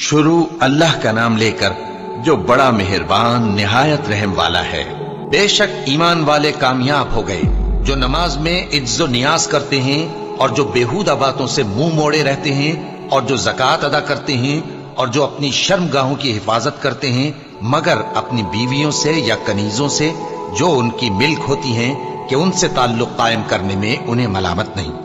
शुरू अल्लाह का नाम लेकर जो बड़ा मेहरबान निहायत रहम वाला है। बेशक ईमान वाले कामयाब हो गए जो नमाज में इज्जो नियाज करते हैं और जो बेहुदा बातों से मुंह मोड़े रहते हैं और जो ज़कात अदा करते हैं और जो अपनी शर्मगाहों की हिफाजत करते हैं मगर अपनी बीवियों से या कनीजों से जो उनकी मिल्क होती हैं कि उनसे ताल्लुक कायम करने में उन्हें मलामत नहीं,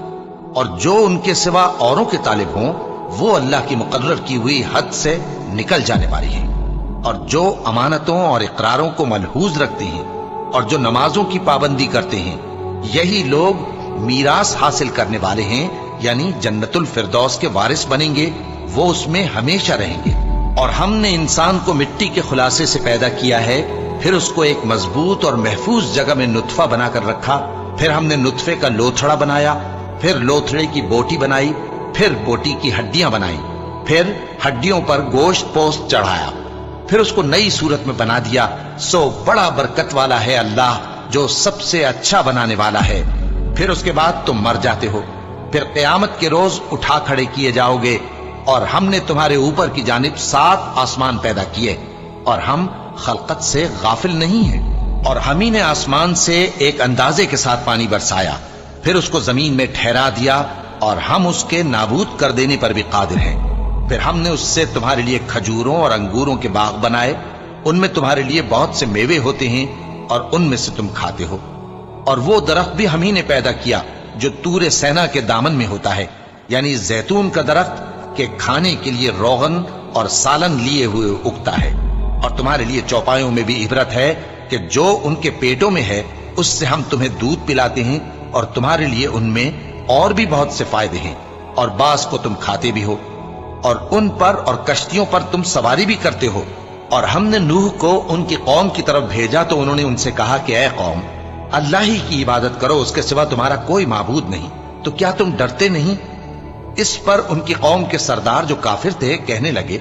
और जो उनके सिवा औरों के तालिब हों वो अल्लाह की मुकर्रर की हुई हद से निकल जाने वाली हैं, और जो अमानतों और इकरारों को मलहूज रखते हैं और जो नमाजों की पाबंदी करते हैं यही लोग मीरास हासिल करने वाले हैं, यानी जन्नतुल फिरदौस के वारिस बनेंगे, वो उसमें हमेशा रहेंगे। और हमने इंसान को मिट्टी के खुलासे से पैदा किया है, फिर उसको एक मजबूत और महफूज जगह में नुत्फा बनाकर रखा, फिर हमने नुत्फे का लोथड़ा बनाया, फिर लोथड़े की बोटी बनाई, फिर बोटी की हड्डियां बनाई, फिर हड्डियों पर गोश्त पोस्त चढ़ाया, फिर उसको नई सूरत में बना दिया। सो बड़ा बरकत वाला है अल्लाह जो सबसे अच्छा बनाने वाला है। फिर उसके बाद तुम मर जाते हो, फिर क़यामत के रोज उठा खड़े किए जाओगे, और हमने तुम्हारे ऊपर की जानिब 7 आसमान पैदा किए और हम खलकत से गाफिल नहीं हैं। और हम ही ने आसमान से एक अंदाजे के साथ पानी बरसाया, फिर उसको जमीन में ठहरा दिया, और हम उसके नाबूद कर देने पर भी कादिर हैं। फिर हमने उससे तुम्हारे लिए खजूरों और अंगूरों के बाग बनाए, उनमें तुम्हारे लिए बहुत से मेवे होते हैं और उनमें से तुम खाते हो। और वो दरख्त भी हम ही ने पैदा किया जो तूरे सेना के दामन में होता है, यानी जैतून का दरख्त के खाने के लिए रोगन और सालन लिए हुए उगता है। और तुम्हारे लिए चौपायों में भी इबरत है कि जो उनके पेटों में है उससे हम तुम्हें दूध पिलाते हैं, और तुम्हारे लिए उनमें और भी बहुत से फायदे हैं, और बास को तुम खाते भी हो, और उन पर और कश्तियों पर तुम सवारी भी करते हो। और हमने नूह को उनकी कौम की तरफ भेजा तो उन्होंने उनसे कहा कि ऐ कौम, अल्लाह ही की इबादत करो, उसके सिवा तुम्हारा कोई माबूद नहीं, तो क्या तुम डरते नहीं? इस पर उनकी कौम के सरदार जो काफिर थे कहने लगे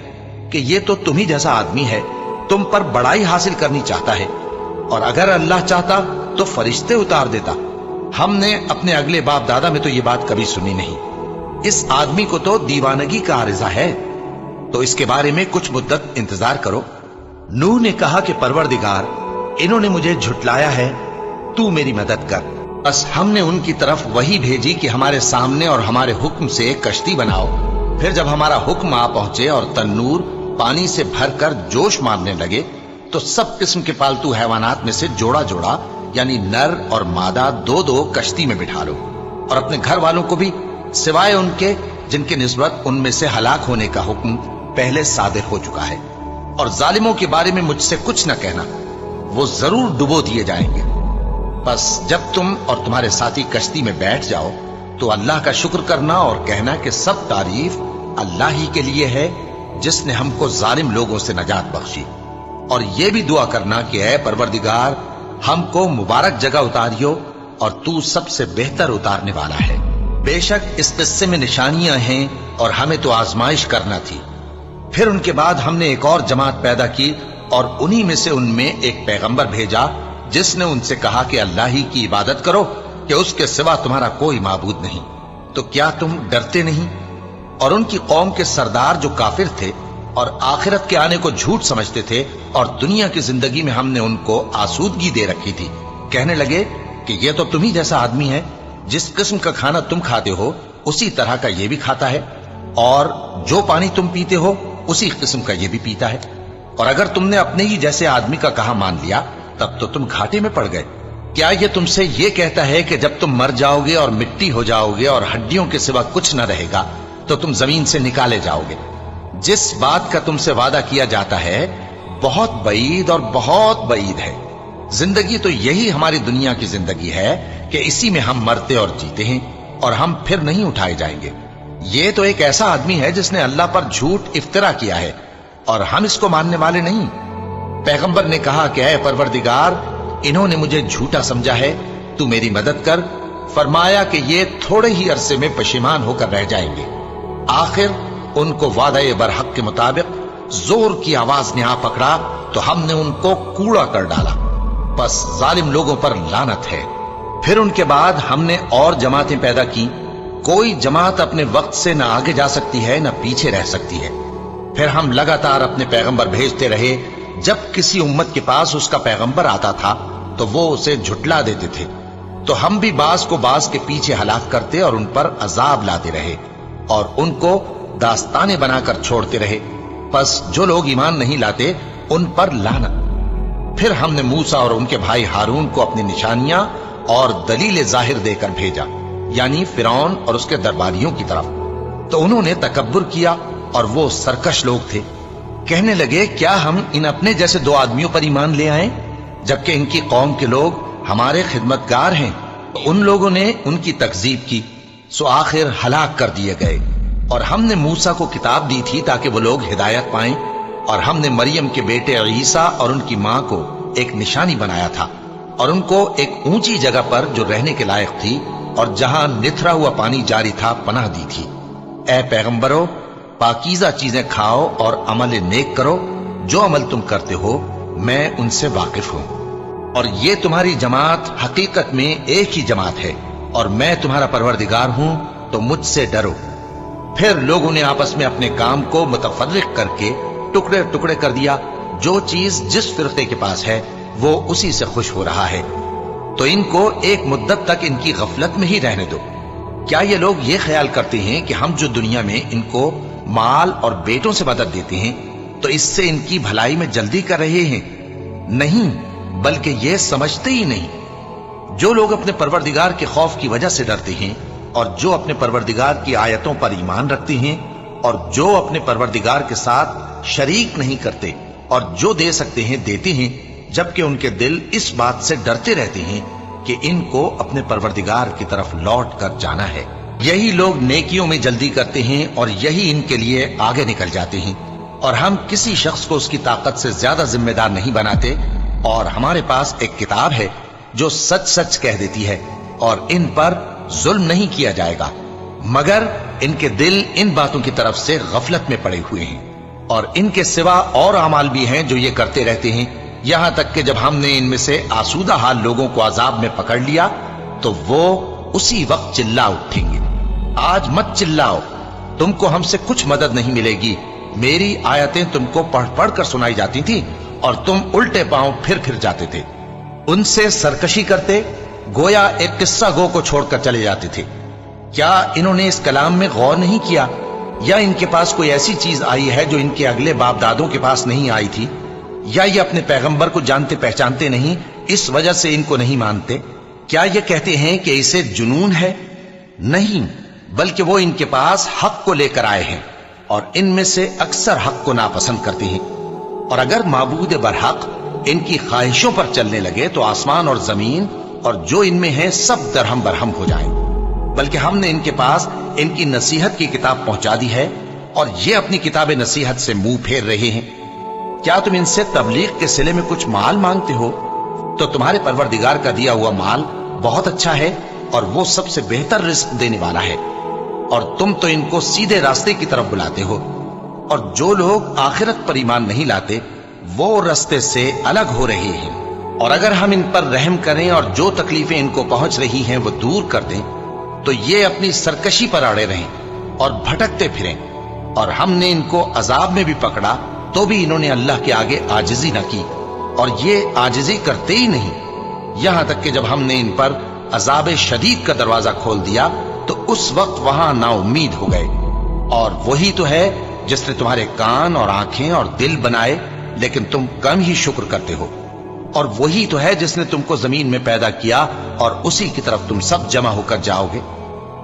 कि ये तो तुम ही जैसा आदमी है, तुम पर बड़ाई हासिल करनी चाहता है, और अगर अल्लाह चाहता तो फरिश्ते उतार देता। हमने अपने अगले बाप दादा में तो ये बात कभी सुनी नहीं। इस आदमी को तो दीवानगी का आरिजा है, तो इसके बारे में कुछ मुद्दत इंतजार करो। नूह ने कहा कि परवरदिगार, इन्होंने मुझे झुटलाया है, तू मेरी मदद कर। बस हमने उनकी तरफ वही भेजी कि हमारे सामने और हमारे हुक्म से एक कश्ती बनाओ। फिर जब हमारा हुक्म आ पहुंचे और तन्नूर पानी से भरकर जोश मारने लगे तो सब किस्म के पालतू हैवानात में से जोड़ा जोड़ा यानी नर और मादा 2-2 कश्ती में बिठा लो, और अपने घर वालों को भी सिवाय उनके जिनके निस्बत उनमें से हलाक होने का हुक्म पहले सादिर हो चुका है। और जालिमों के बारे में मुझसे कुछ न कहना, वो जरूर डुबो दिए जाएंगे। बस जब तुम और तुम्हारे साथी कश्ती में बैठ जाओ तो अल्लाह का शुक्र करना और कहना कि सब तारीफ अल्लाह ही के लिए है जिसने हमको जालिम लोगों से नजात बख्शी, और ये भी दुआ करना कि ऐ परवरदिगार, हमको मुबारक जगह उतारियो और तू सबसे बेहतर उतारने वाला है। बेशक इस किस्से में निशानियां हैं और हमें तो आजमाइश करना थी। फिर उनके बाद हमने एक और जमात पैदा की और उन्हीं में से उनमें एक पैगंबर भेजा जिसने उनसे कहा कि अल्लाह ही की इबादत करो कि उसके सिवा तुम्हारा कोई माबूद नहीं, तो क्या तुम डरते नहीं? और उनकी कौम के सरदार जो काफिर थे और आखिरत के आने को झूठ समझते थे और दुनिया की जिंदगी में हमने उनको आसूदगी दे रखी थी, कहने लगे कि ये तो तुम ही जैसा आदमी है, जिस किस्म का खाना तुम खाते हो उसी तरह का ये भी खाता है, और जो पानी तुम पीते हो उसी किस्म का ये भी पीता है, और अगर तुमने अपने ही जैसे आदमी का कहा मान लिया तब तो तुम घाटे में पड़ गए। क्या ये तुमसे ये कहता है कि जब तुम मर जाओगे और मिट्टी हो जाओगे और हड्डियों के सिवा कुछ न रहेगा तो तुम जमीन से निकाले जाओगे? जिस बात का तुमसे वादा किया जाता है बहुत बईद और बहुत बईद है। जिंदगी तो यही हमारी दुनिया की जिंदगी है कि इसी में हम मरते और जीते हैं और हम फिर नहीं उठाए जाएंगे। ये तो एक ऐसा आदमी है जिसने अल्लाह पर झूठ इफ्तिरा किया है और हम इसको मानने वाले नहीं। पैगंबर ने कहा कि ऐ परवरदिगार, इन्होंने मुझे झूठा समझा है, तू मेरी मदद कर। फरमाया कि ये थोड़े ही अरसे में पशेमान होकर रह जाएंगे। आखिर उनको वादे बरहक के मुताबिक जोर की आवाज ने आ पकड़ा तो हमने उनको कूड़ा कर डाला। बस जालिम लोगों पर लानत है। फिर उनके बाद हमने और जमातें पैदा की। कोई जमात अपने वक्त से न आगे जा सकती है न पीछे रह सकती है। پھر ہم لگاتار اپنے پیغمبر بھیجتے رہے، جب کسی امت کے پاس اس کا پیغمبر آتا تھا تو وہ اسے جھٹلا دیتے تھے، تو ہم بھی بعض کو بعض کے پیچھے ہلاک کرتے اور ان پر عذاب لاتے رہے اور ان کو داستانیں بنا کر چھوڑتے رہے۔ پس جو لوگ ایمان نہیں لاتے ان پر لعنت۔ پھر ہم نے موسیٰ اور ان کے بھائی ہارون کو اپنی نشانیاں اور دلیل ظاہر دے کر بھیجا، یعنی فرعون اور اس کے درباریوں کی طرف، تو انہوں نے تکبر کیا اور وہ سرکش لوگ تھے۔ کہنے لگے کیا ہم ان اپنے جیسے دو آدمیوں پر ایمان لے آئیں جبکہ ان کی قوم کے لوگ ہمارے خدمتگار ہیں؟ تو ان لوگوں نے ان کی تکذیب کی، سو آخر ہلاک کر دیے گئے۔ اور ہم نے موسیٰ کو کتاب دی تھی تاکہ وہ لوگ ہدایت پائیں، اور ہم نے مریم کے بیٹے عیسیٰ اور ان کی ماں کو ایک نشانی بنایا تھا اور ان کو ایک اونچی جگہ پر جو رہنے کے لائق تھی اور جہاں نتھرا ہوا پانی جاری تھا پناہ دی تھی۔ اے پیغمبرو، پاکیزہ چیزیں کھاؤ اور عمل نیک کرو، جو عمل تم کرتے ہو میں ان سے واقف ہوں، اور یہ تمہاری جماعت حقیقت میں ایک ہی جماعت ہے، اور میں تمہارا پروردگار ہوں تو مجھ سے ڈرو۔ پھر لوگوں نے آپس میں اپنے کام کو متفرق کر کے ٹکڑے ٹکڑے کر دیا، جو چیز جس فرقے کے پاس ہے وہ اسی سے خوش ہو رہا ہے، تو ان کو ایک مدت تک ان کی غفلت میں ہی رہنے دو۔ کیا یہ لوگ یہ خیال کرتے ہیں کہ ہم جو دنیا میں ان کو مال اور بیٹوں سے مدد دیتے ہیں تو اس سے ان کی بھلائی میں جلدی کر رہے ہیں؟ نہیں، بلکہ یہ سمجھتے ہی نہیں۔ جو لوگ اپنے پروردگار کے خوف کی وجہ سے ڈرتے ہیں اور جو اپنے پروردگار کی آیتوں پر ایمان رکھتے ہیں اور جو اپنے پروردگار کے ساتھ شریک نہیں کرتے اور جو دے سکتے ہیں دیتے ہیں، جبکہ ان کے دل اس بات سے ڈرتے رہتے ہیں کہ ان کو اپنے پروردگار کی طرف لوٹ کر جانا ہے، یہی لوگ نیکیوں میں جلدی کرتے ہیں اور یہی ان کے لیے آگے نکل جاتے ہیں۔ اور ہم کسی شخص کو اس کی طاقت سے زیادہ ذمہ دار نہیں بناتے، اور ہمارے پاس ایک کتاب ہے جو سچ سچ کہہ دیتی ہے، اور ان پر ظلم نہیں کیا جائے گا، مگر ان کے دل ان باتوں کی طرف سے غفلت میں پڑے ہوئے ہیں۔ اور ان کے سوا اور اعمال بھی ہیں جو یہ کرتے رہتے ہیں، یہاں تک کہ جب ہم نے ان میں سے آسودہ حال لوگوں کو عذاب میں پکڑ لیا تو وہ اسی وقت چلا اٹھیں گے۔ آج مت چلاؤ، تم کو ہم سے کچھ مدد نہیں ملے گی، میری آیتیں تم کو پڑھ پڑھ کر سنائی جاتی تھی اور تم الٹے پاؤں پھر پھر جاتے تھے۔ ان سے سرکشی کرتے، گویا ایک قصہ گو کو چھوڑ کر چلے جاتے تھے۔ کیا انہوں نے اس کلام میں غور نہیں کیا، یا ان کے پاس کوئی ایسی چیز آئی ہے جو ان کے اگلے باپ دادوں کے پاس نہیں آئی تھی، یا یہ اپنے پیغمبر کو جانتے پہچانتے نہیں اس وجہ سے ان کو نہیں مانتے؟ کیا یہ کہتے ہیں کہ اسے جنون ہے؟ نہیں، بلکہ وہ ان کے پاس حق کو لے کر آئے ہیں، اور ان میں سے اکثر حق کو ناپسند کرتے ہیں۔ اور اگر معبود برحق ان کی خواہشوں پر چلنے لگے تو آسمان اور زمین اور جو ان میں ہے سب درہم برہم ہو جائیں۔ بلکہ ہم نے ان کے پاس ان کی نصیحت کی کتاب پہنچا دی ہے، اور یہ اپنی کتاب نصیحت سے منہ پھیر رہے ہیں۔ کیا تم ان سے تبلیغ کے صلے میں کچھ مال مانگتے ہو؟ تو تمہارے پروردگار کا دیا ہوا مال بہت اچھا ہے، اور وہ سب سے بہتر رزق دینے والا ہے، اور تم تو ان کو سیدھے راستے کی طرف بلاتے ہو۔ اور جو لوگ آخرت پر ایمان نہیں لاتے وہ راستے سے الگ ہو رہے ہیں۔ اور اگر ہم ان پر رحم کریں اور جو تکلیفیں ان کو پہنچ رہی ہیں وہ دور کر دیں تو یہ اپنی سرکشی پر اڑے رہیں اور بھٹکتے پھریں۔ اور ہم نے ان کو عذاب میں بھی پکڑا تو بھی انہوں نے اللہ کے آگے عاجزی نہ کی، اور یہ عاجزی کرتے ہی نہیں، یہاں تک کہ جب ہم نے ان پر عذاب شدید کا دروازہ کھول دیا تو اس وقت وہاں نا امید ہو گئے۔ اور وہی تو ہے جس نے تمہارے کان اور آنکھیں اور دل بنائے، لیکن تم کم ہی شکر کرتے ہو۔ اور وہی تو ہے جس نے تم کو زمین میں پیدا کیا اور اسی کی طرف تم سب جمع ہو کر جاؤ گے۔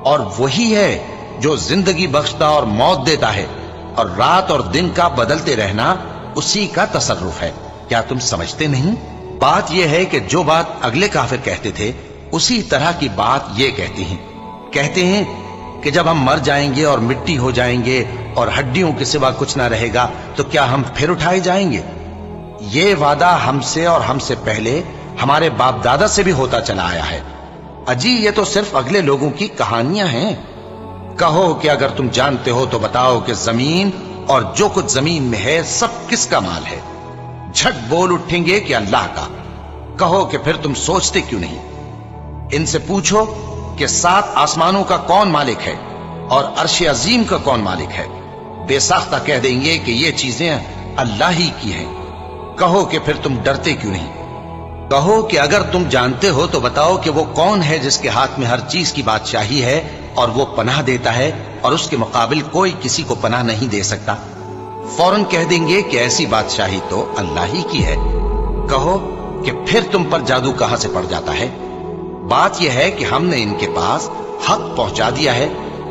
اور وہی ہے جو زندگی بخشتا اور موت دیتا ہے، اور رات اور دن کا بدلتے رہنا اسی کا تصرف ہے۔ کیا تم سمجھتے نہیں؟ بات یہ ہے کہ جو بات اگلے کافر کہتے تھے اسی طرح کی بات یہ کہتے ہیں کہ جب ہم مر جائیں گے اور مٹی ہو جائیں گے اور ہڈیوں کے سوا کچھ نہ رہے گا تو کیا ہم پھر اٹھائے جائیں گے؟ یہ وعدہ ہم سے اور ہم سے پہلے ہمارے باپ دادا سے بھی ہوتا چلا آیا ہے۔ اجی یہ تو صرف اگلے لوگوں کی کہانیاں ہیں۔ کہو کہ اگر تم جانتے ہو تو بتاؤ کہ زمین اور جو کچھ زمین میں ہے سب کس کا مال ہے؟ جھٹ بول اٹھیں گے کہ اللہ کا۔ کہو کہ پھر تم سوچتے کیوں نہیں؟ ان سے پوچھو کہ 7 آسمانوں کا کون مالک ہے اور عرش عظیم کا کون مالک ہے؟ बेसाख्ता कह देंगे कि ये चीजें अल्लाह ही की हैं। कहो कि फिर तुम डरते क्यों नहीं? कहो कि अगर तुम जानते हो तो बताओ कि वो कौन है जिसके हाथ में हर चीज की बादशाही है और वो पनाह देता है और उसके मुकाबिल कोई किसी को पनाह नहीं दे सकता। फौरन कह देंगे कि ऐसी बादशाही तो अल्लाह ही की है। कहो कि फिर तुम पर जादू कहां से पड़ जाता है? बात यह है कि हमने इनके पास हक पहुंचा दिया है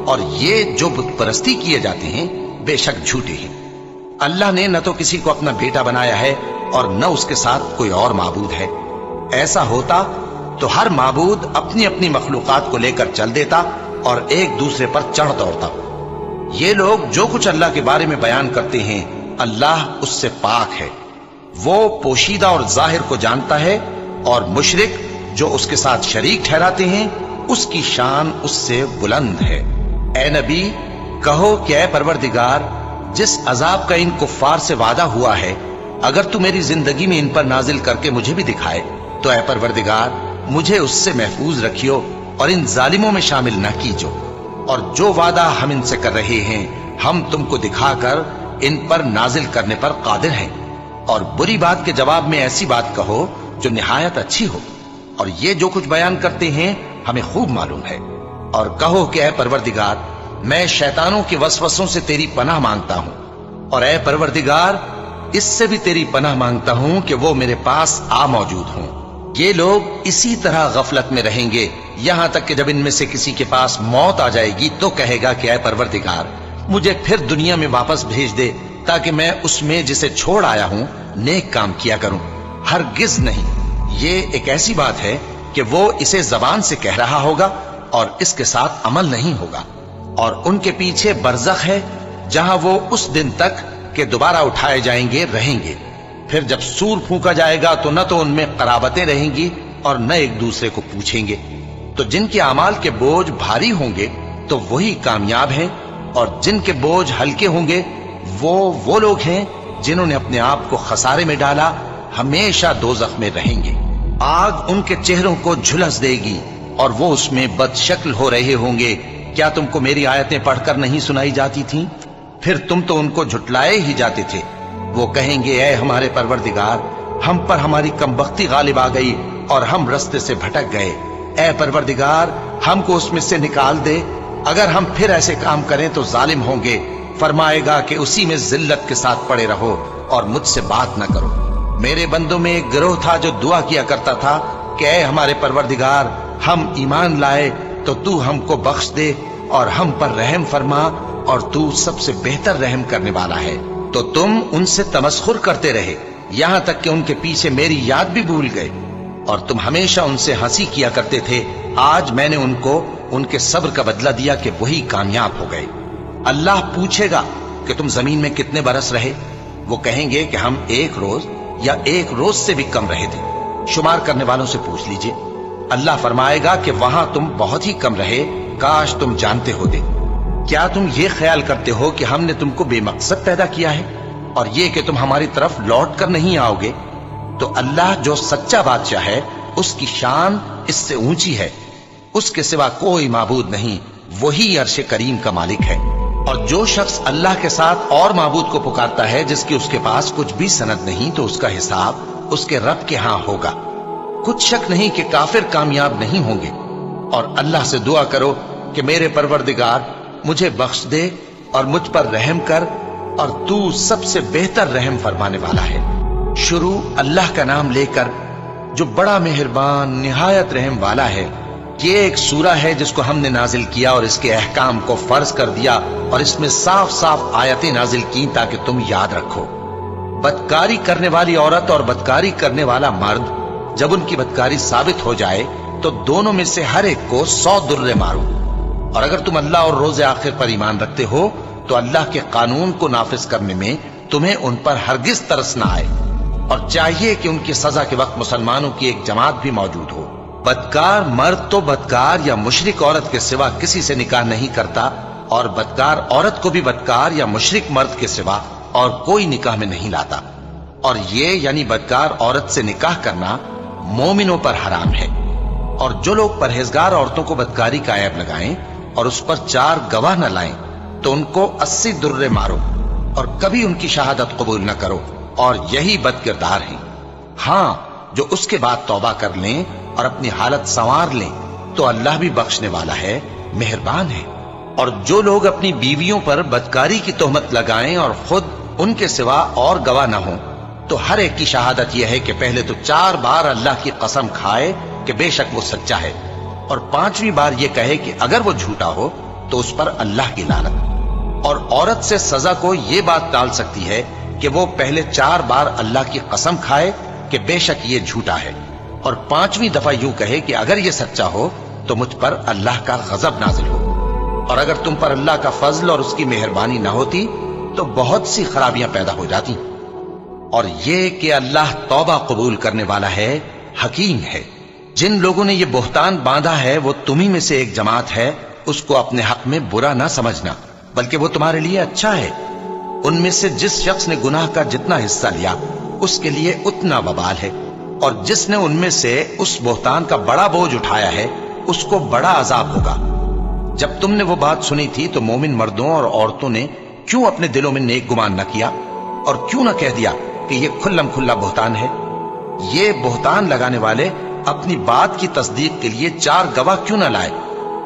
और ये जो बुत परस्ती किए जाते हैं बेशक झूठे हैं। अल्लाह ने न तो किसी को अपना बेटा बनाया है और न उसके साथ कोई और माबूद है। ऐसा होता तो हर माबूद अपनी अपनी मखलूकात को लेकर चल देता और एक दूसरे पर चढ़ दौड़ता। ये लोग जो कुछ अल्लाह के बारे में बयान करते हैं अल्लाह उससे पाक है। वो पोशीदा और जाहिर को जानता है और मुशरिक जो उसके साथ शरीक ठहराते हैं उसकी शान उससे बुलंद है। ए नबी, कहो कि ए परवरदिगार, जिस अजाब का इन कुफ्फार से वादा हुआ है अगर तू मेरी जिंदगी में इन पर नाजिल करके मुझे भी दिखाए तो ए परवरदिगार मुझे उससे महफूज रखियो और इन जालिमों में शामिल न कीजो। और जो वादा हम इनसे कर रहे हैं हम तुमको दिखाकर इन पर नाजिल करने पर कादिर हैं। और बुरी बात के जवाब में ऐसी बात कहो जो निहायत अच्छी हो। और ये जो कुछ बयान करते हैं हमें खूब मालूम है। और कहो कि ए परवरदिगार, मैं शैतानों के वसवसों से तेरी पनाह मांगता हूं और ए परवरदिगार इससे भी तेरी पनाह मांगता हूं कि वो मेरे पास आ मौजूद हों। ये लोग इसी तरह गफलत में रहेंगे यहां तक कि जब इनमें से किसी के पास मौत आ जाएगी तो कहेगा कि ऐ परवरदिगार मुझे फिर दुनिया में वापस भेज दे ताकि मैं उसमें जिसे छोड़ आया हूं नेक काम किया करूं। हरगिज नहीं, ये एक ऐसी बात है कि वो इसे जबान से कह रहा होगा और इसके साथ अमल नहीं होगा। और उनके पीछे बरज़ख है जहां वो उस दिन तक के दोबारा उठाए जाएंगे रहेंगे। फिर जब सूर फूंका जाएगा तो न तो उनमें कराबतें रहेंगी और न एक दूसरे को पूछेंगे। तो जिनके अमाल के बोझ भारी होंगे तो वही कामयाब हैं और जिनके बोझ हल्के होंगे वो लोग हैं जिन्होंने अपने आप को खसारे में डाला, हमेशा दोज़ख में रहेंगे। आग उनके चेहरों को झुलस देगी और वो उसमें बदशक्ल हो रहे होंगे। क्या तुमको मेरी आयतें पढ़कर नहीं सुनाई जाती थीं? फिर तुम तो उनको झुटलाए ही जाते थे। वो कहेंगे, ऐ हमारे परवरदिगार, हम पर हमारी कमबख्ती गालिब आ गई और हम रास्ते से भटक गए। ऐ परवरदिगार, हमको उसमें से निकाल दे। अगर हम फिर ऐसे काम करें तो जालिम होंगे। फरमाएगा कि उसी में जिल्लत के साथ पड़े रहो और मुझसे बात न करो। मेरे बंदों में एक गिरोह था जो दुआ किया करता था कि ऐ हमारे परवरदिगार, हम ईमान लाए तो तू हमको बख्श दे और हम पर रहम फरमा और तू सबसे बेहतर रहम करने वाला है। तो तुम उनसे तमस्खुर करते रहे यहां तक कि उनके पीछे मेरी याद भी भूल गए और तुम हमेशा उनसे हंसी किया करते थे। आज मैंने उनको उनके सब्र का बदला दिया कि वही कामयाब हो गए। अल्लाह पूछेगा कि तुम जमीन में कितने बरस रहे? वो कहेंगे कि हम एक रोज या एक रोज से भी कम रहे थे। शुमार करने वालों से पूछ लीजिए। अल्लाह फरमाएगा कि वहां तुम बहुत ही कम रहे, काश तुम जानते होते। क्या तुम ये ख्याल करते हो कि हमने तुमको बेमकसद पैदा किया है और ये कि तुम हमारी तरफ लौट कर नहीं आओगे? तो अल्लाह जो सच्चा बादशाह है उसकी शान इससे ऊंची है। उसके सिवा कोई माबूद नहीं, वही अर्श करीम का मालिक है। और जो शख्स अल्लाह के साथ और माबूद को पुकारता है जिसकी उसके पास कुछ भी सनद नहीं तो उसका हिसाब उसके रब के यहां होगा। कुछ शक नहीं कि काफिर कामयाब नहीं होंगे। और अल्लाह से दुआ करो कि मेरे परवरदिगार मुझे बख्श दे और मुझ पर रहम कर और तू सबसे बेहतर रहम फरमाने वाला है। शुरू अल्लाह का नाम लेकर जो बड़ा मेहरबान निहायत रहम वाला है। ये एक सूरा है जिसको हमने नाजिल किया और इसके अहकाम को फर्ज कर दिया और इसमें साफ साफ आयतें नाजिल की ताकि तुम याद रखो। बदकारी करने वाली औरत और बदकारी करने वाला मर्द जब उनकी बदकारी साबित हो जाए तो दोनों में से हर एक को 100 दुर्रे मारो। और अगर तुम अल्लाह और रोज़े आखिर पर ईमान रखते हो तो अल्लाह के कानून को नाफिज करने में तुम्हें उन पर हरगिज तरस न आए। और चाहिए कि उनकी सजा के वक्त मुसलमानों की एक जमात भी मौजूद हो। बदकार मर्द तो बदकार या मुशरिक औरत के सिवा किसी से निकाह नहीं करता और बदकार औरत को भी बदकार या मुशरिक मर्द के सिवा और कोई निकाह में नहीं लाता। और ये यानी बदकार औरत से निकाह करना मोमिनों पर हराम है। और जो लोग परहेजगार औरतों को बदकारी का ऐब लगाएं और उस पर 4 गवाह न लाएं تو ان کو 80 درے مارو اور کبھی ان کی شہادت قبول نہ کرو، اور یہی بد کردار ہیں۔ ہاں، جو اس کے بعد توبہ کر لیں اور اپنی حالت سنوار لیں تو اللہ بھی بخشنے والا ہے، مہربان ہے۔ اور جو لوگ اپنی بیویوں پر بدکاری کی تہمت لگائیں اور خود ان کے سوا اور گواہ نہ ہوں، تو ہر ایک کی شہادت یہ ہے کہ پہلے تو 4 بار اللہ کی قسم کھائے کہ بے شک وہ سچا ہے، اور 5ویں بار یہ کہے کہ اگر وہ جھوٹا ہو تو اس پر اللہ کی لعنت۔ اور عورت سے سزا کو یہ بات ٹال سکتی ہے کہ وہ پہلے 4 بار اللہ کی قسم کھائے کہ بے شک یہ جھوٹا ہے، اور 5ویں دفعہ یوں کہے کہ اگر یہ سچا ہو تو مجھ پر اللہ کا غضب نازل ہو۔ اور اگر تم پر اللہ کا فضل اور اس کی مہربانی نہ ہوتی تو بہت سی خرابیاں پیدا ہو جاتی۔ اور یہ کہ اللہ توبہ قبول کرنے والا ہے، حکیم ہے۔ جن لوگوں نے یہ بہتان باندھا ہے وہ تمہیں میں سے ایک جماعت ہے، اس کو اپنے حق میں برا نہ سمجھنا، بلکہ وہ تمہارے لیے اچھا ہے۔ ان میں سے جس شخص نے گناہ کا جتنا حصہ لیا اس کے لیے اتنا وبال ہے، اور جس نے ان میں سے اس بہتان کا بڑا بوجھ اٹھایا ہے اس کو بڑا عذاب ہوگا۔ جب تم نے وہ بات سنی تھی تو مومن مردوں اور عورتوں نے کیوں اپنے دلوں میں نیک گمان نہ کیا، اور کیوں نہ کہہ دیا کہ یہ کھلم کھلا بہتان ہے؟ یہ بہتان لگانے والے اپنی بات کی تصدیق کے لیے 4 گواہ کیوں نہ لائے؟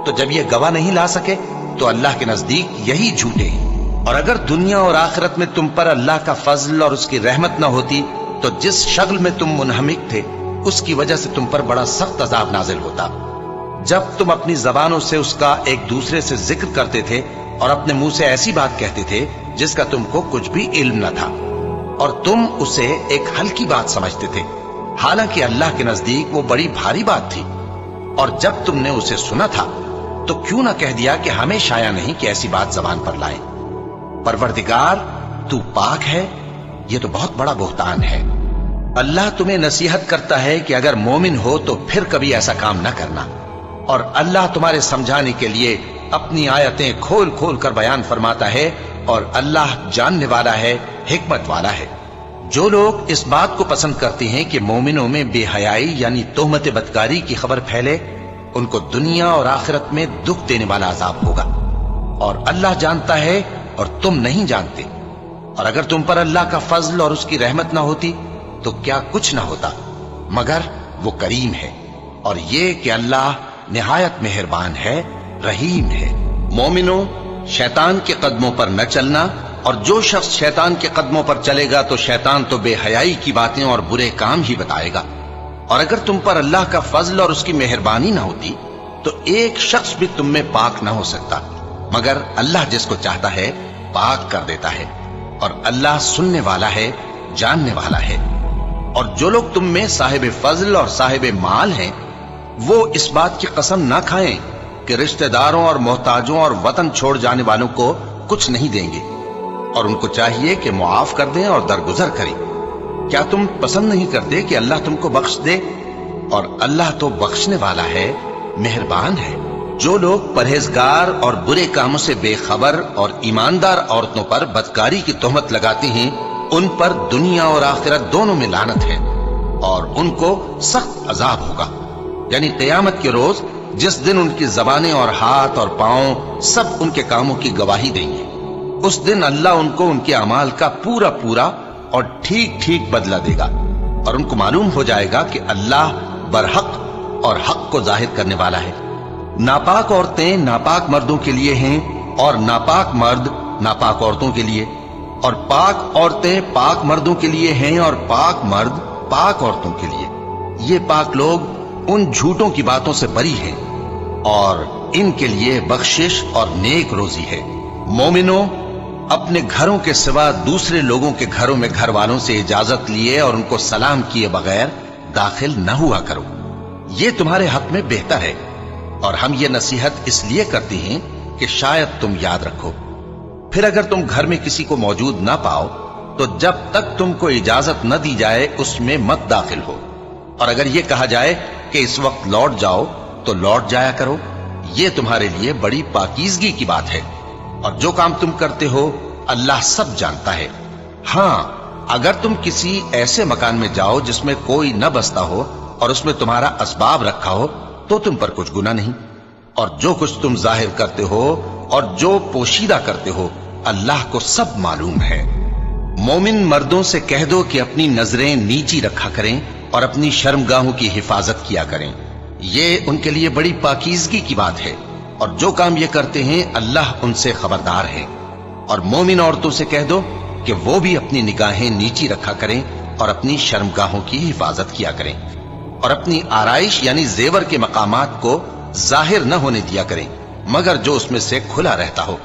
تو جب یہ گواہ نہیں لا سکے تو اللہ کے نزدیک یہی جھوٹے ہیں۔ اور اگر دنیا اور آخرت میں تم پر اللہ کا فضل اور اس کی رحمت نہ ہوتی تو جس شغل میں تم منہمک تھے اس کی وجہ سے تم پر بڑا سخت عذاب نازل ہوتا۔ جب تم اپنی زبانوں سے اس کا ایک دوسرے سے ذکر کرتے تھے اور اپنے منہ سے ایسی بات کہتے تھے جس کا تم کو کچھ بھی علم نہ تھا، اور تم اسے ایک ہلکی بات سمجھتے تھے، حالانکہ اللہ کے نزدیک وہ بڑی بھاری بات تھی۔ اور جب تم نے اسے سنا تھا تو کیوں نہ کہہ دیا کہ ہمیں شایع نہیں کہ ایسی بات زبان پر لائیں؟ پروردگار تو پاک ہے، یہ تو بہت بڑا بہتان ہے۔ اللہ تمہیں نصیحت کرتا ہے کہ اگر مومن ہو تو پھر کبھی ایسا کام نہ کرنا، اور اللہ تمہارے سمجھانے کے لیے اپنی آیتیں کھول کھول کر بیان فرماتا ہے، اور اللہ جاننے والا ہے، حکمت والا ہے۔ جو لوگ اس بات کو پسند کرتے ہیں کہ مومنوں میں بے حیائی یعنی تہمت بدکاری کی خبر پھیلے، ان کو دنیا اور آخرت میں دکھ دینے والا عذاب ہوگا، اور اللہ جانتا ہے اور تم نہیں جانتے۔ اور اگر تم پر اللہ کا فضل اور اس کی رحمت نہ ہوتی تو کیا کچھ نہ ہوتا، مگر وہ کریم ہے، اور یہ کہ اللہ نہایت مہربان ہے، رحیم ہے۔ مومنوں، شیطان کے قدموں پر نہ چلنا، اور جو شخص شیطان کے قدموں پر چلے گا تو شیطان تو بے حیائی کی باتیں اور برے کام ہی بتائے گا۔ اور اگر تم پر اللہ کا فضل اور اس کی مہربانی نہ ہوتی تو ایک شخص بھی تم میں پاک نہ ہو سکتا، مگر اللہ جس کو چاہتا ہے پاک کر دیتا ہے، اور اللہ سننے والا ہے، جاننے والا ہے۔ اور جو لوگ تم میں صاحب فضل اور صاحب مال ہیں وہ اس بات کی قسم نہ کھائیں کہ رشتہ داروں اور محتاجوں اور وطن چھوڑ جانے والوں کو کچھ نہیں دیں گے، اور ان کو چاہیے کہ معاف کر دیں اور درگزر کریں۔ کیا تم پسند نہیں کرتے کہ اللہ تم کو بخش دے؟ اور اللہ تو بخشنے والا ہے، مہربان ہے۔ جو لوگ پرہیزگار اور برے کاموں سے بے خبر اور ایماندار عورتوں پر بدکاری کی تہمت لگاتے ہیں ان پر دنیا اور آخرت دونوں میں لعنت ہے، اور ان کو سخت عذاب ہوگا، یعنی قیامت کے روز جس دن ان کی زبانیں اور ہاتھ اور پاؤں سب ان کے کاموں کی گواہی دیں گے۔ اس دن اللہ ان کو ان کے اعمال کا پورا پورا اور ٹھیک ٹھیک بدلہ دے گا، اور ان کو معلوم ہو جائے گا کہ اللہ برحق اور حق کو ظاہر کرنے والا ہے۔ ناپاک عورتیں ناپاک مردوں کے لیے ہیں، اور ناپاک مرد ناپاک عورتوں کے لیے، اور پاک عورتیں پاک مردوں کے لیے ہیں، اور پاک مرد پاک عورتوں کے لیے۔ یہ پاک لوگ ان جھوٹوں کی باتوں سے بری ہیں، اور ان کے لیے بخشش اور نیک روزی ہے۔ مومنوں، اپنے گھروں کے سوا دوسرے لوگوں کے گھروں میں گھر والوں سے اجازت لیے اور ان کو سلام کیے بغیر داخل نہ ہوا کرو، یہ تمہارے حق میں بہتر ہے، اور ہم یہ نصیحت اس لیے کرتے ہیں کہ شاید تم یاد رکھو۔ پھر اگر تم گھر میں کسی کو موجود نہ پاؤ تو جب تک تم کو اجازت نہ دی جائے اس میں مت داخل ہو، اور اگر یہ کہا جائے کہ اس وقت لوٹ جاؤ تو لوٹ جایا کرو، یہ تمہارے لیے بڑی پاکیزگی کی بات ہے، اور جو کام تم کرتے ہو اللہ سب جانتا ہے۔ ہاں، اگر تم کسی ایسے مکان میں جاؤ جس میں کوئی نہ بستا ہو اور اس میں تمہارا اسباب رکھا ہو تو تم پر کچھ گناہ نہیں، اور جو کچھ تم ظاہر کرتے ہو اور जो पोशीदा करते हो अल्लाह को सब मालूम है। मोमिन मर्दों से कह दो कि अपनी नजरें नीची रखा करें और अपनी शर्मगाहों की हिफाजत किया करें, ये उनके लिए बड़ी पाकीज़गी की बात है, और जो काम ये करते हैं अल्लाह उनसे खबरदार है। और मोमिन औरतों से कह दो कि वो भी अपनी निगाहें नीची रखा करें और अपनी शर्मगाहों की हिफाजत किया करें, और अपनी आराइश यानी जेवर के मकामात को जाहिर न होने दिया करें मगर जो उसमें से खुला रहता हो,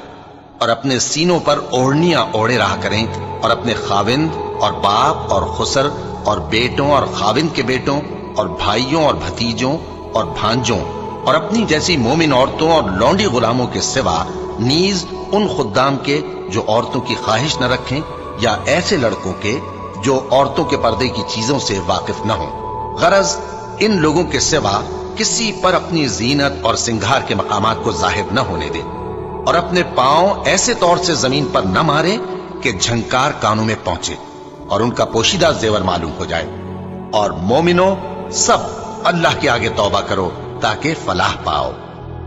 और अपने सीनों पर ओढ़नियां ओढ़े रहा करें, और अपने खाविंद और बाप और खुसर और बेटों और खाविंद के बेटों और भाइयों और भतीजों और भांजों और अपनी जैसी मोमिन औरतों और लौंडी गुलामों के सिवा नीज उन खुद्दाम के जो औरतों की ख्वाहिश न रखें, या ऐसे लड़कों के जो औरतों के पर्दे की चीजों से वाकिफ न हो। गरज इन लोगों के सिवा किसी पर अपनी जीनत और सिंगार के मकामात को जाहिर न होने दे, और अपने पांव ऐसे तौर से जमीन पर न मारे कि झंकार कानों में पहुंचे और उनका पोशीदा जेवर मालूम हो जाए। और मोमिनो सब अल्लाह के आगे तौबा करो ताकि फलाह पाओ,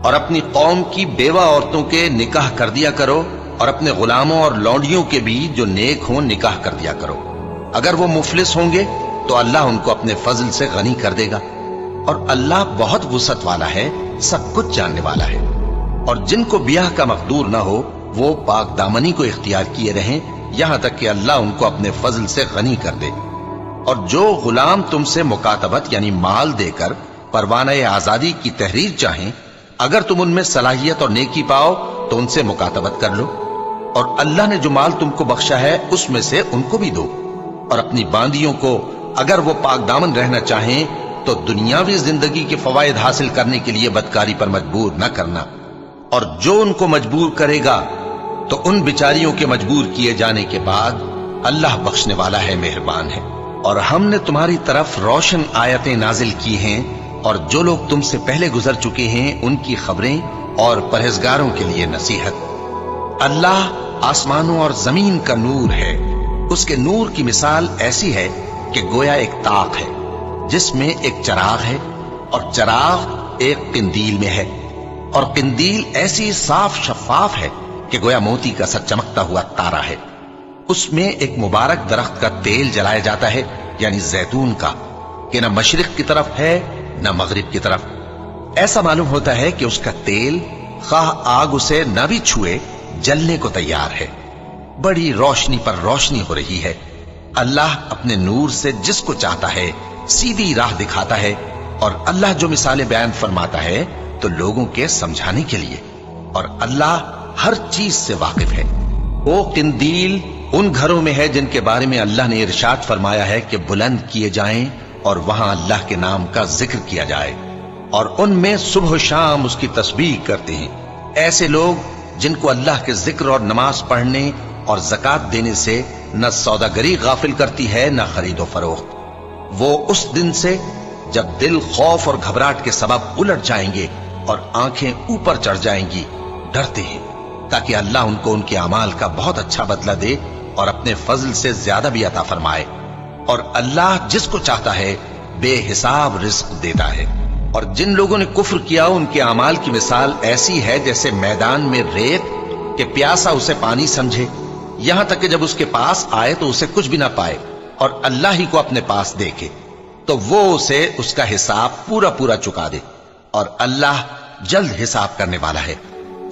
और अपनी कौम की बेवा औरतों के निकाह कर दिया करो, और अपने गुलामों और लौंडियों के भी जो नेक हों निकाह कर दिया करो। अगर वो मुफलिस होंगे तो अल्लाह उनको अपने फजल से गनी कर देगा, और अल्लाह बहुत वुसअत वाला है, सब कुछ जानने वाला है। और जिनको ब्याह का मकदूर न हो वो पाक दामनी को इख्तियार किए रहें यहां तक कि अल्लाह उनको अपने फजल से गनी कर दे। और जो गुलाम तुमसे मुकातबत यानी माल देकर परवाना आजादी की तहरीर चाहें, अगर तुम उनमें सलाहियत और नेकी पाओ तो उनसे मुकातबत कर लो, और अल्लाह ने जो माल तुमको बख्शा है उसमें से उनको भी दो। और अपनी बांदियों को अगर वो पाक दामन रहना चाहें तो दुनियावी जिंदगी के फवायद हासिल करने के लिए बदकारी पर मजबूर न करना, और जो उनको मजबूर करेगा तो उन बिचारियों के मजबूर किए जाने के बाद अल्लाह बख्शने वाला है, मेहरबान है। और हमने तुम्हारी तरफ रोशन आयतें नाजिल की हैं, और जो लोग तुमसे पहले गुजर चुके हैं उनकी खबरें और परहेजगारों के लिए नसीहत। अल्लाह आसमानों और जमीन का नूर है, उसके नूर की मिसाल ऐसी है कि गोया एक ताक है जिसमें एक चराग है, और चराग एक किंदील में है, और किंदील ऐसी साफ शफाफ है कि गोया मोती का सा चमकता हुआ तारा है। उसमें एक मुबारक दरख्त का तेल जलाया जाता है यानी जैतून का, कि न मशरिक की तरफ है न मगरिब की तरफ। ऐसा मालूम होता है कि उसका तेल खाह आग उसे न भी छुए जलने को तैयार है। बड़ी रोशनी पर रोशनी हो रही है। अल्लाह अपने नूर से जिसको चाहता है सीधी राह दिखाता है, और अल्लाह जो मिसालें बयान फरमाता है तो लोगों के समझाने के लिए, और अल्लाह हर चीज से वाकिफ है। वो किंदील उन घरों में है जिनके बारे में अल्लाह ने इरशाद फरमाया है कि बुलंद किए जाएं और वहां अल्लाह के नाम का जिक्र किया जाए, और उनमें सुबह शाम उसकी तस्बीह करते हैं। ऐसे लोग जिनको अल्लाह के जिक्र और नमाज पढ़ने और ज़कात देने से न सौदागरी गाफिल करती है न खरीदो फरोख्त, वो उस दिन से जब दिल खौफ और घबराहट के सबब उलट जाएंगे और आंखें ऊपर चढ़ जाएंगी डरते हैं, ताकि अल्लाह उनको उनके अमाल का बहुत अच्छा बदला दे और अपने फजल से ज्यादा भी अता फरमाए। और अल्लाह जिसको चाहता है बेहिसाब रिस्क देता है। और जिन लोगों ने कुफ्र किया उनके अमाल की मिसाल ऐसी है जैसे मैदान में रेत के प्यासा उसे पानी समझे, यहां तक कि जब उसके पास आए तो उसे कुछ भी ना पाए, और अल्लाह ही को अपने पास देखे तो वो उसे उसका हिसाब पूरा पूरा चुका दे, और अल्लाह जल्द हिसाब करने वाला है।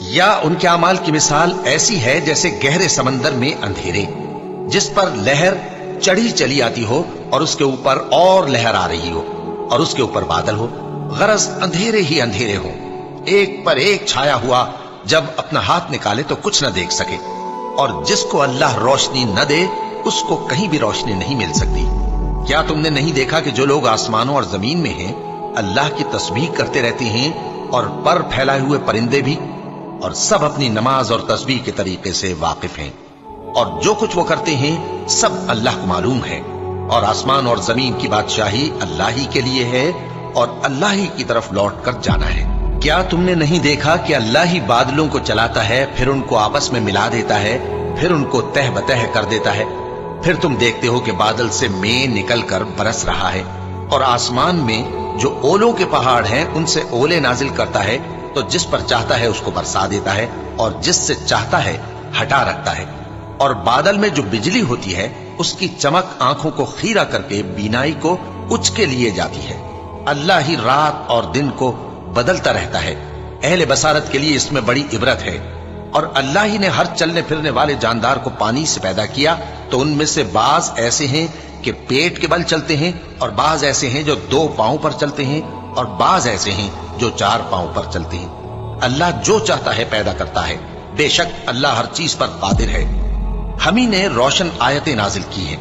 या उनके अमाल की मिसाल ऐसी है जैसे गहरे समंदर में अंधेरे जिस पर लहर चढ़ी चली आती हो और उसके ऊपर और लहर आ रही हो, और उसके ऊपर बादल हो, गरज अंधेरे ही अंधेरे हो, एक पर एक छाया हुआ, जब अपना हाथ निकाले तो कुछ न देख सके। और जिसको अल्लाह रोशनी न दे उसको कहीं भी रोशनी नहीं मिल सकती। क्या तुमने नहीं देखा कि जो लोग आसमानों और जमीन में हैं अल्लाह की तस्बीह करते रहते हैं, और पर फैलाए हुए परिंदे भी, और सब अपनी नमाज और तस्बीह के तरीके से वाकिफ हैं, और जो कुछ वो करते हैं सब अल्लाह को मालूम है। और आसमान और जमीन की बादशाही अल्लाह ही के लिए है, और अल्लाह ही की तरफ लौट कर जाना है। क्या तुमने नहीं देखा कि अल्लाह ही बादलों को चलाता है, फिर उनको आपस में मिला देता है, फिर उनको तह बतह कर देता है, फिर तुम देखते हो कि बादल से मेंह निकल कर बरस रहा है, और आसमान में जो ओलों के पहाड़ हैं उनसे ओले नाजिल करता है, تو جس پر چاہتا ہے اس کو برسا دیتا ہے اور جس سے چاہتا ہے ہٹا رکھتا ہے، اور بادل میں جو بجلی ہوتی ہے اس کی چمک آنکھوں کو خیرہ کر کے بینائی کو اچ کے لیے جاتی ہے۔ اللہ ہی رات اور دن کو بدلتا رہتا ہے، اہل بصارت کے لیے اس میں بڑی عبرت ہے۔ اور اللہ ہی نے ہر چلنے پھرنے والے جاندار کو پانی سے پیدا کیا، تو ان میں سے بعض ایسے ہیں کہ پیٹ کے بل چلتے ہیں، اور بعض ایسے ہیں جو 2 پاؤں پر چلتے ہیں، اور بعض ایسے ہیں جو 4 پاؤں پر چلتے ہیں۔ اللہ جو چاہتا ہے پیدا کرتا ہے، بے شک اللہ ہر چیز پر قادر ہے۔ ہم ہی نے روشن آیتیں نازل کی ہیں،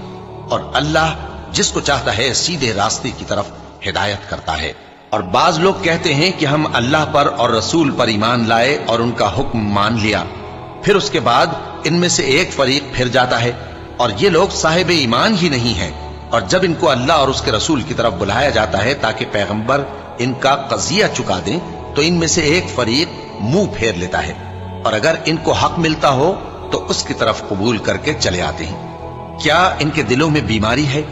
اور اللہ جس کو چاہتا ہے سیدھے راستے کی طرف ہدایت کرتا ہے۔ اور بعض لوگ کہتے ہیں کہ ہم اللہ پر اور رسول پر ایمان لائے اور ان کا حکم مان لیا، پھر اس کے بعد ان میں سے ایک فریق پھر جاتا ہے، اور یہ لوگ صاحب ایمان ہی نہیں ہیں، اور جب ان کو اللہ اور اس کے رسول کی طرف بلایا جاتا ہے تاکہ پیغمبر ان کا قضیہ چکا دیں، تو ان میں سے ایک فریق منہ پھیر لیتا ہے، اور اگر ان کو حق ملتا ہو تو اس کی طرف قبول کر کے چلے آتے ہیں۔ کیا ان کے دلوں میں بیماری ہے،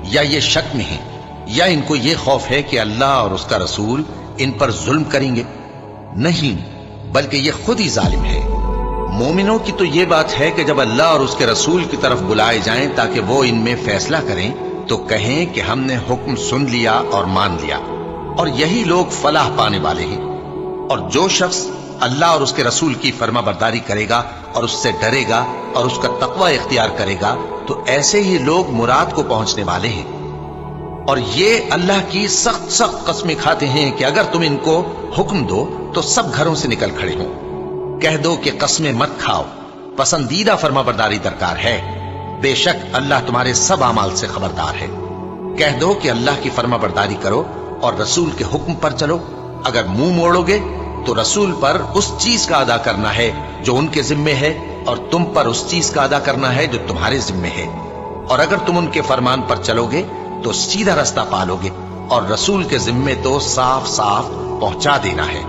یا یہ شک میں ہیں، یا ان کو یہ خوف ہے کہ اللہ اور اس کا رسول ان پر ظلم کریں گے؟ نہیں، بلکہ یہ خود ہی ظالم ہے۔ مومنوں کی تو یہ بات ہے کہ جب اللہ اور اس کے رسول کی طرف بلائے جائیں تاکہ وہ ان میں فیصلہ کریں، تو کہیں کہ ہم نے حکم سن لیا اور مان لیا، اور یہی لوگ فلاح پانے والے ہیں۔ اور جو شخص اللہ اور اس کے رسول کی فرما برداری کرے گا اور اس سے ڈرے گا اور اس کا تقوی اختیار کرے گا، تو ایسے ہی لوگ مراد کو پہنچنے والے ہیں۔ اور یہ اللہ کی سخت سخت قسمیں کھاتے ہیں کہ اگر تم ان کو حکم دو تو سب گھروں سے نکل کھڑے ہوں۔ کہہ دو کہ قسمیں مت کھاؤ، پسندیدہ فرما برداری درکار ہے، بے شک اللہ تمہارے سب اعمال سے خبردار ہے۔ کہہ دو کہ اللہ کی فرما برداری کرو اور رسول کے حکم پر چلو، اگر منہ موڑو گے تو رسول پر اس چیز کا ادا کرنا ہے جو ان کے ذمے ہے، اور تم پر اس چیز کا ادا کرنا ہے جو تمہارے ذمے ہے، اور اگر تم ان کے فرمان پر چلو گے تو سیدھا رستہ پالو گے، اور رسول کے ذمے تو صاف صاف پہنچا دینا ہے۔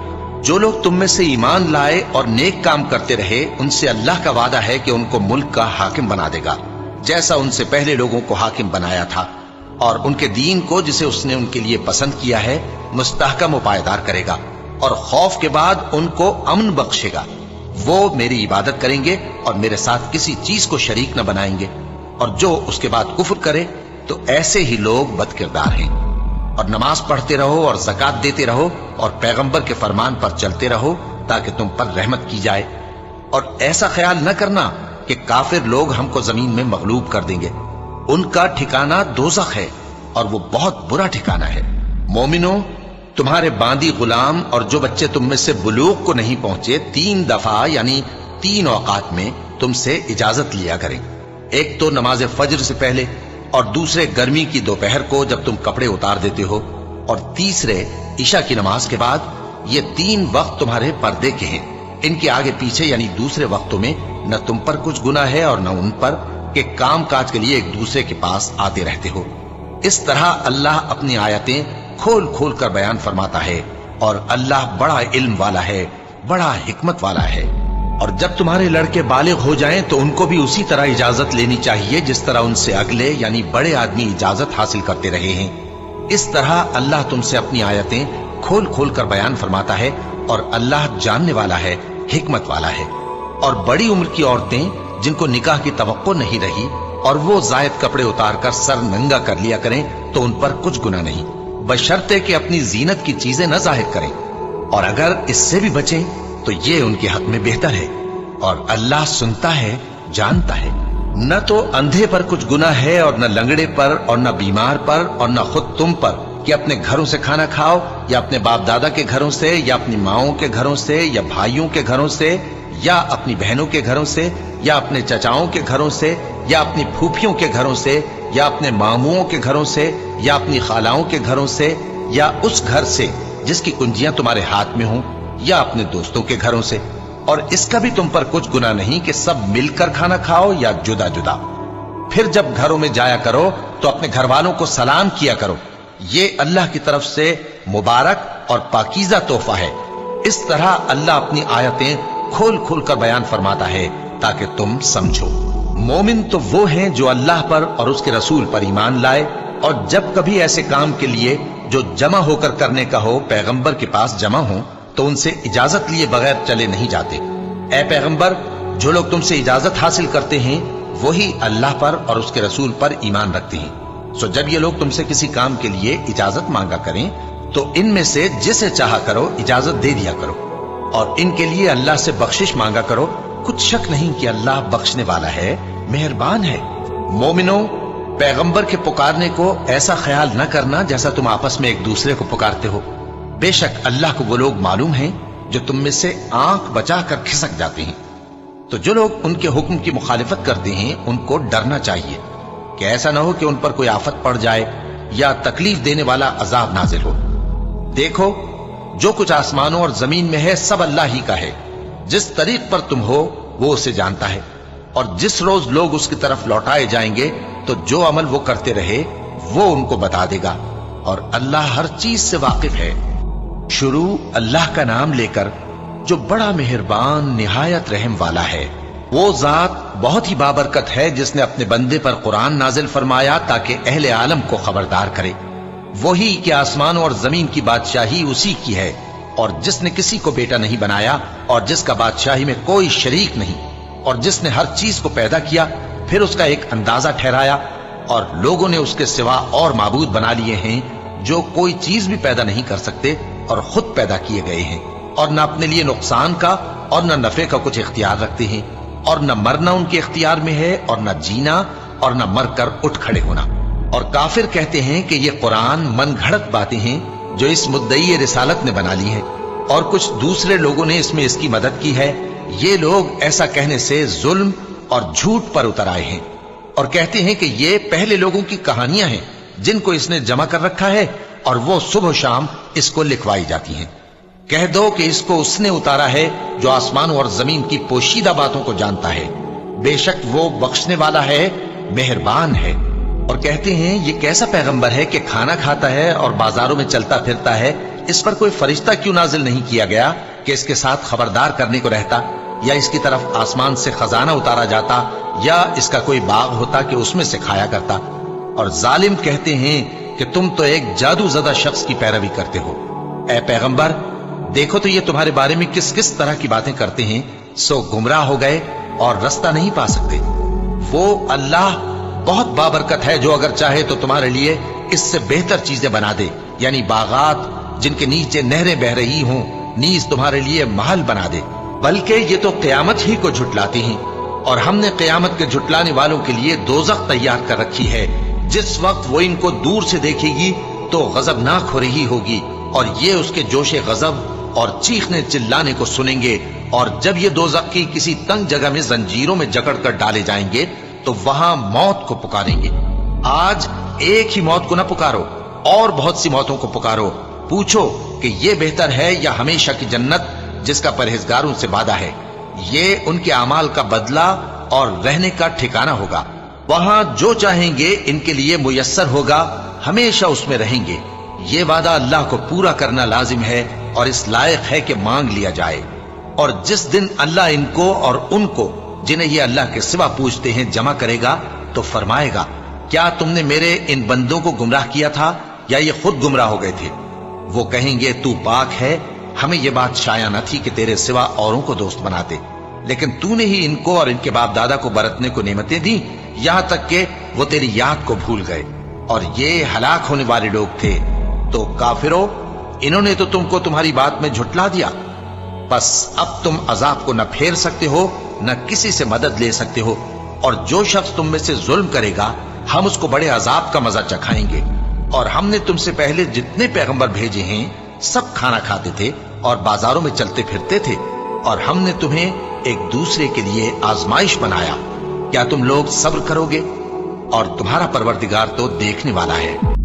جو لوگ تم میں سے ایمان لائے اور نیک کام کرتے رہے، ان سے اللہ کا وعدہ ہے کہ ان کو ملک کا حاکم بنا دے گا، جیسا ان سے پہلے لوگوں کو حاکم بنایا تھا، اور ان کے دین کو جسے اس نے ان کے لیے پسند کیا ہے مستحکم و پائیدار کرے گا، اور خوف کے بعد ان کو امن بخشے گا۔ وہ میری عبادت کریں گے اور میرے ساتھ کسی چیز کو شریک نہ بنائیں گے، اور جو اس کے بعد کفر کرے تو ایسے ہی لوگ بد کردار ہیں۔ اور نماز پڑھتے رہو اور زکوٰۃ دیتے رہو اور پیغمبر کے فرمان پر چلتے رہو تاکہ تم پر رحمت کی جائے، اور ایسا خیال نہ کرنا کہ کافر لوگ ہم کو زمین میں مغلوب کر دیں گے، ان کا ٹھکانہ دوزخ ہے اور وہ بہت برا ٹھکانہ ہے۔ مومنوں، تمہارے باندی غلام اور جو بچے تم میں سے بلوغ کو نہیں پہنچے 3 دفعہ یعنی 3 اوقات میں تم سے اجازت لیا کریں، ایک تو نماز فجر سے پہلے، اور دوسرے گرمی کی دوپہر کو جب تم کپڑے اتار دیتے ہو، اور تیسرے عشاء کی نماز کے بعد۔ یہ 3 وقت تمہارے پردے کے ہیں، ان کے آگے پیچھے یعنی دوسرے وقتوں میں نہ تم پر کچھ گناہ ہے اور نہ ان پر، کہ کام کاج کے لیے ایک دوسرے کے پاس آتے رہتے ہو۔ اس طرح اللہ اپنی آیتیں کھول کھول کر بیان فرماتا ہے، اور اللہ بڑا علم والا ہے، بڑا حکمت والا ہے۔ اور جب تمہارے لڑکے بالغ ہو جائیں تو ان کو بھی اسی طرح اجازت لینی چاہیے جس طرح ان سے اگلے یعنی بڑے آدمی اجازت حاصل کرتے رہے ہیں۔ اس طرح اللہ تم سے اپنی آیتیں کھول کھول کر بیان فرماتا ہے، اور اللہ جاننے والا ہے، حکمت والا ہے۔ اور بڑی عمر کی عورتیں جن کو نکاح کی توقع نہیں رہی اور وہ زائد کپڑے اتار کر سر ننگا کر لیا کریں تو ان پر کچھ گناہ نہیں، بشرطے کہ اپنی زینت کی چیزیں نہ ظاہر کریں، اور اگر اس سے بھی بچیں تو یہ ان کے حق میں بہتر ہے، اور اللہ سنتا ہے، جانتا ہے۔ نہ تو اندھے پر کچھ گناہ ہے اور نہ لنگڑے پر اور نہ بیمار پر اور نہ خود تم پر کہ اپنے گھروں سے کھانا کھاؤ، یا اپنے باپ دادا کے گھروں سے، یا اپنی ماؤں کے گھروں سے، یا بھائیوں کے گھروں سے، یا اپنی بہنوں کے گھروں سے، یا اپنے چچاؤں کے گھروں سے، یا اپنی پھوپھیوں کے گھروں سے، یا اپنے ماموؤں کے گھروں سے، یا اپنی خالاؤں کے گھروں سے، یا اس گھر سے جس کی کنجیاں تمہارے ہاتھ میں ہوں، یا اپنے دوستوں کے گھروں سے۔ اور اس کا بھی تم پر کچھ گناہ نہیں کہ سب مل کر کھانا کھاؤ یا جدا جدا۔ پھر جب گھروں میں جایا کرو تو اپنے گھر والوں کو سلام کیا کرو، یہ اللہ کی طرف سے مبارک اور پاکیزہ تحفہ ہے۔ اس طرح اللہ اپنی آیتیں کھول کھول کر بیان فرماتا ہے تاکہ تم سمجھو۔ مومن تو وہ ہیں جو اللہ پر اور اس کے رسول پر ایمان لائے، اور جب کبھی ایسے کام کے لیے جو جمع ہو کر کرنے کا ہو پیغمبر کے پاس جمع ہوں तो उनसे इजाजत लिए बगैर चले नहीं जाते। ए पैगंबर, जो लोग तुमसे इजाजत हासिल करते हैं वही अल्लाह पर और उसके रसूल पर ईमान रखते हैं। सो जब ये लोग तुमसे किसी काम के लिए इजाजत मांगा करें तो इनमें से जिसे चाहा करो इजाजत दे दिया करो, और इनके लिए अल्लाह से बख्शिश मांगा करो। कुछ शक नहीं कि अल्लाह बख्शने वाला है, मेहरबान है। मोमिनो, पैगंबर के पुकारने को ऐसा ख्याल न करना जैसा तुम आपस में एक दूसरे को पुकारते हो। बेशक अल्लाह को वो लोग मालूम हैं जो तुम में से आंख बचाकर खिसक जाते हैं। तो जो लोग उनके हुक्म की मुखालिफत करते हैं उनको डरना चाहिए कि ऐसा ना हो कि उन पर कोई आफत पड़ जाए या तकलीफ देने वाला अजाब नाजिल हो। देखो, जो कुछ आसमानों और जमीन में है सब अल्लाह ही का है। जिस तरीक पर तुम हो वो उसे जानता है, और जिस रोज लोग उसकी तरफ लौटाए जाएंगे तो जो अमल वो करते रहे वो उनको बता देगा, और अल्लाह हर चीज से वाकिफ है। शुरू अल्लाह का नाम लेकर जो बड़ा मेहरबान निहायत रहम वाला है। वो जात बहुत ही बाबरकत है जिसने अपने बंदे पर कुरान नाजिल फरमाया ताकि अहले आलम को खबरदार करे। वही कि आसमानों और जमीन की बादशाही उसी की है, और जिसने किसी को बेटा नहीं बनाया और जिसका बादशाही में कोई शरीक नहीं, और जिसने हर चीज को पैदा किया फिर उसका एक अंदाजा ठहराया, और लोगों ने उसके सिवा और माबूद बना लिए हैं जो कोई चीज भी पैदा नहीं कर सकते और खुद पैदा किए गए हैं, और न अपने लिए नुकसान का और न नफे का कुछ इख्तियार रखते हैं, और न मरना उनके इख्तियार में है और न जीना और न मर कर उठ खड़े होना। और काफिर कहते हैं कि ये कुरान मन घड़त बातें हैं जो इस मुद्दई रिसालत ने बना ली हैं, और कुछ दूसरे लोगों ने इसमें इसकी मदद की है। ये लोग ऐसा कहने से जुल्म और झूठ पर उतर आए हैं, और कहते हैं कि ये पहले लोगों की कहानियां हैं जिनको इसने जमा कर रखा है, और वो सुबह शाम इसको लिखवाई जाती हैं। कह दो कि इसको उसने उतारा है जो आसमानों और जमीन की पोशीदा बातों को जानता है। बेशक वो बख्शने वाला है, मेहरबान है। और कहते हैं ये कैसा पैगंबर है कि खाना खाता है और बाजारों में चलता फिरता है, इस पर कोई फरिश्ता क्यों नाजिल नहीं किया गया कि इसके साथ खबरदार करने को रहता, या इसकी तरफ आसमान से खजाना उतारा जाता, या इसका कोई बाग होता कि उसमें से खाया करता। और जालिम कहते हैं कि तुम तो एक जादूज़दा शख्स की पैरवी करते हो। ए पैगंबर, देखो तो ये तुम्हारे बारे में किस किस तरह की बातें करते हैं, सो गुमराह हो गए और रास्ता नहीं पा सकते। वो अल्लाह बहुत बाबरकत है जो अगर चाहे तो तुम्हारे लिए इससे बेहतर चीजें बना दे, यानी बागात जिनके नीचे नहरें बह रही हों, नीज तुम्हारे लिए महल बना दे। बल्कि ये तो क़यामत ही को झुटलाती हैं, और हमने क़यामत के झुटलाने वालों के लिए दोज़ख तैयार कर रखी है। जिस वक्त वो इनको दूर से देखेगी तो गजबनाक हो रही होगी, और ये उसके जोशे गजब और चीखने चिल्लाने को सुनेंगे। और जब ये दोज़ख की किसी तंग जगह में जंजीरों में जकड़ कर डाले जाएंगे तो वहां मौत को पुकारेंगे। आज एक ही मौत को न पुकारो, और बहुत सी मौतों को पुकारो। पूछो कि ये बेहतर है या हमेशा की जन्नत जिसका परहेजगारों से वादा है। ये उनके अमाल का बदला और रहने का ठिकाना होगा। वहां जो चाहेंगे इनके लिए मुयस्सर होगा, हमेशा उसमें रहेंगे। ये वादा अल्लाह को पूरा करना लाजिम है और इस लायक है कि मांग लिया जाए। और जिस दिन अल्लाह इनको और उनको जिन्हें ये अल्लाह के सिवा पूछते हैं जमा करेगा तो फरमाएगा, क्या तुमने मेरे इन बंदों को गुमराह किया था या ये खुद गुमराह हो गए थे? वो कहेंगे, तू पाक है, हमें ये बात शाया न थी कि तेरे सिवा औरों को दोस्त बनाते, लेकिन तूने ही इनको और इनके बाप दादा को बरतने को नेमतें दी, यहां तक कि वो तेरी याद को भूल गए, और ये हलाक होने वाले लोग थे। तो काफिरों, इन्होंने तो तुमको तुम्हारी बात में झुटला दिया। बस अब तुम अजाब को न फेर सकते हो न किसी से मदद ले सकते हो, और जो शख्स तुम में से जुल्म करेगा हम उसको बड़े अजाब का मजा चखाएंगे। और हमने तुमसे पहले जितने पैगंबर भेजे हैं सब खाना खाते थे और बाजारों में चलते फिरते थे, और हमने तुम्हें एक दूसरे के लिए आजमाइश बनाया। क्या तुम लोग सब्र करोगे? और तुम्हारा परवरदिगार तो देखने वाला है।